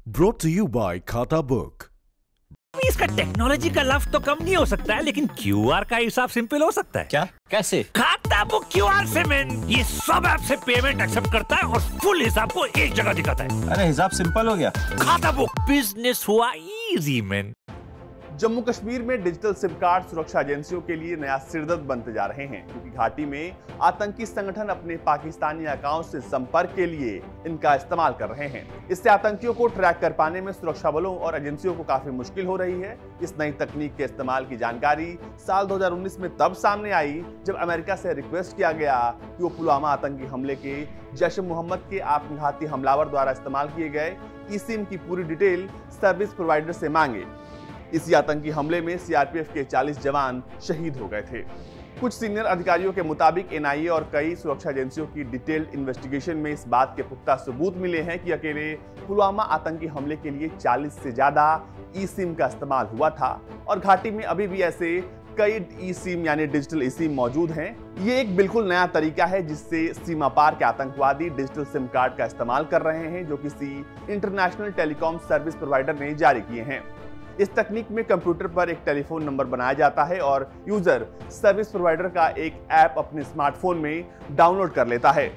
Brought to you by खाता book. इसका technology का लफ्ज तो कम नहीं हो सकता है, लेकिन क्यूआर का हिसाब सिंपल हो सकता है। क्या? कैसे? खाता बुक क्यूआर से मैन, ये सब ऐप से पेमेंट एक्सेप्ट करता है और फुल हिसाब को एक जगह दिखाता है। अरे हिसाब सिंपल हो गया। खाता बुक बिजनेस हुआ इजी मैन। जम्मू कश्मीर में डिजिटल सिम कार्ड सुरक्षा एजेंसियों के लिए नया सिरदर्द बनते जा रहे हैं, क्योंकि घाटी में आतंकी संगठन अपने पाकिस्तानी अकाउंट से संपर्क के लिए इनका इस्तेमाल कर रहे हैं। इससे आतंकियों को ट्रैक कर पाने में सुरक्षा बलों और एजेंसियों को काफी मुश्किल हो रही है। इस नई तकनीक के इस्तेमाल की जानकारी साल 2019 में तब सामने आई जब अमेरिका से रिक्वेस्ट किया गया कि वो पुलवामा आतंकी हमले के जैश मोहम्मद के आत्मघाती हमलावर द्वारा इस्तेमाल किए गए ई सिम की पूरी डिटेल सर्विस प्रोवाइडर से मांगे। इसी आतंकी हमले में सीआरपीएफ के 40 जवान शहीद हो गए थे। कुछ सीनियर अधिकारियों के मुताबिक एनआईए और कई सुरक्षा एजेंसियों की डिटेल्ड इन्वेस्टिगेशन में इस बात के पुख्ता सबूत मिले हैं कि अकेले पुलवामा आतंकी हमले के लिए 40 से ज्यादा ई सिम का इस्तेमाल हुआ था और घाटी में अभी भी ऐसे कई ई सिम यानी डिजिटल ई सिम मौजूद हैं। ये एक बिल्कुल नया तरीका है जिससे सीमा पार के आतंकवादी डिजिटल सिम कार्ड का इस्तेमाल कर रहे हैं, जो किसी इंटरनेशनल टेलीकॉम सर्विस प्रोवाइडर ने जारी किए हैं। इस तकनीक में कंप्यूटर पर एक टेलीफोन नंबर बनाया जाता है और यूजर सर्विस प्रोवाइडर का एक ऐप अपने स्मार्टफोन में डाउनलोड कर लेता है।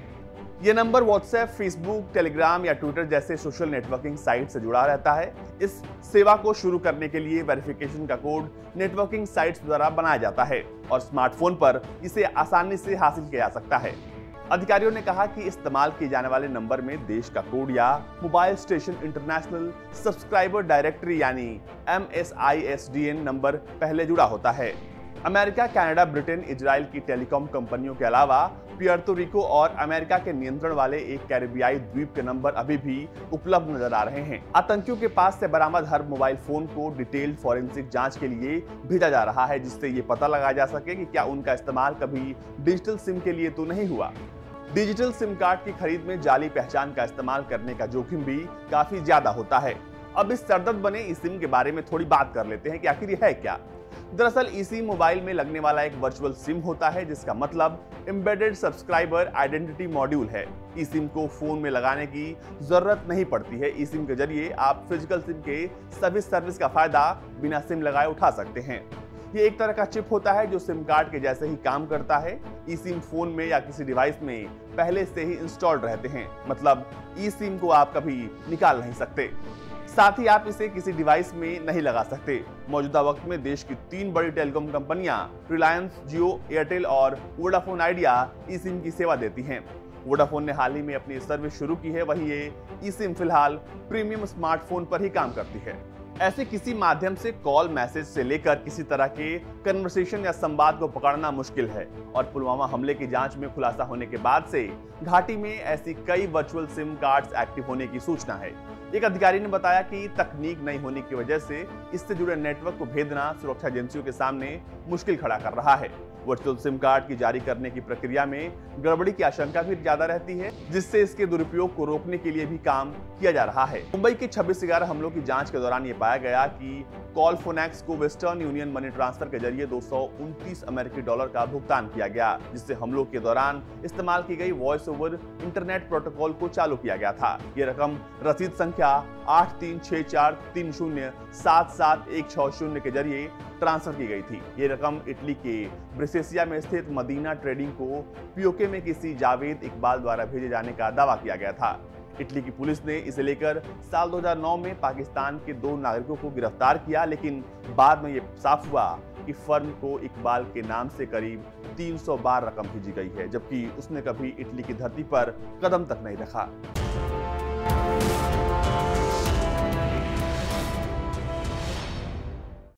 यह नंबर व्हाट्सएप, फेसबुक, टेलीग्राम या ट्विटर जैसे सोशल नेटवर्किंग साइट से जुड़ा रहता है। इस सेवा को शुरू करने के लिए वेरिफिकेशन का कोड नेटवर्किंग साइट्स द्वारा बनाया जाता है और स्मार्टफोन पर इसे आसानी से हासिल किया जा सकता है। अधिकारियों ने कहा कि इस्तेमाल किए जाने वाले नंबर में देश का कोड या mobile station international subscriber directory यानी MSISDN नंबर पहले जुड़ा होता है। अमेरिका, कनाडा, ब्रिटेन, इजराइल की टेलीकॉम कंपनियों के अलावा पुएर्तो रिको और अमेरिका के नियंत्रण वाले एक कैरिबियाई द्वीप के नंबर अभी भी उपलब्ध नजर आ रहे हैं। आतंकियों के पास से बरामद हर मोबाइल फोन को डिटेल्ड फॉरेंसिक जांच के लिए भेजा जा रहा है, जिससे ये पता लगाया जा सके कि क्या उनका इस्तेमाल कभी डिजिटल सिम के लिए तो नहीं हुआ। डिजिटल सिम कार्ड की खरीद में जाली पहचान का इस्तेमाल करने का जोखिम भी काफी ज्यादा होता है। अब इस सरदर्द बने ई सिम के बारे में थोड़ी बात कर लेते हैं कि आखिर ये है क्या। दरअसल ई सिम मोबाइल में लगने वाला एक वर्चुअल सिम होता है, जिसका मतलब एम्बेडेड सब्सक्राइबर आइडेंटिटी मॉड्यूल है। ई सिम को फोन में लगाने की जरूरत नहीं पड़ती है। ई सिम के जरिए आप फिजिकल सिम के सभी सर्विस का फायदा बिना सिम लगाए उठा सकते हैं। ये एक तरह का चिप होता है जो सिम कार्ड के जैसे ही काम करता है। ई सिम फोन में या किसी डिवाइस में पहले से ही इंस्टॉल्ड रहते हैं, मतलब ई सिम को आप कभी निकाल नहीं सकते। साथ ही आप इसे किसी डिवाइस में नहीं लगा सकते। मौजूदा वक्त में देश की 3 बड़ी टेलीकॉम कंपनियां रिलायंस, जियो, एयरटेल और वोडाफोन आइडिया ई सिम की सेवा देती हैं। वोडाफोन ने हाल ही में अपनी सर्विस शुरू की है, वहीं ये ई सिम फिलहाल प्रीमियम स्मार्टफोन पर ही काम करती है। ऐसे किसी माध्यम से कॉल, मैसेज से लेकर किसी तरह के कन्वर्सेशन या संवाद को पकड़ना मुश्किल है और पुलवामा हमले की जांच में खुलासा होने के बाद से घाटी में ऐसी कई वर्चुअल सिम कार्ड्स एक्टिव होने की सूचना है। एक अधिकारी ने बताया कि तकनीक नहीं होने की वजह से इससे जुड़े नेटवर्क को भेदना सुरक्षा एजेंसियों के सामने मुश्किल खड़ा कर रहा है। वर्चुअल सिम कार्ड की जारी करने की प्रक्रिया में गड़बड़ी की आशंका भी ज्यादा रहती है, जिससे इसके दुरुपयोग को रोकने के लिए भी काम किया जा रहा है। मुंबई के 26/11 हमलों की जांच के दौरान ये पाया गया कि कॉलफोनेक्स को वेस्टर्न यूनियन मनी ट्रांसफर के जरिए $229 अमेरिकी का भुगतान किया गया, जिससे हमलों के दौरान इस्तेमाल की गई वॉइस ओवर इंटरनेट प्रोटोकॉल को चालू किया गया था। ये रकम रसीद संख्या 836430776160 के जरिए ट्रांसफर की गई थी। ये रकम इटली के ब्रिसेसिया में स्थित मदीना ट्रेडिंग को पीओके में किसी जावेद इकबाल द्वारा भेजे जाने का दावा किया गया था। इटली की पुलिस ने इसे लेकर साल 2009 में पाकिस्तान के 2 नागरिकों को गिरफ्तार किया, लेकिन बाद में ये साफ हुआ कि फर्म को इकबाल के नाम से करीब 300 बार रकम भेजी गई है, जबकि उसने कभी इटली की धरती पर कदम तक नहीं रखा।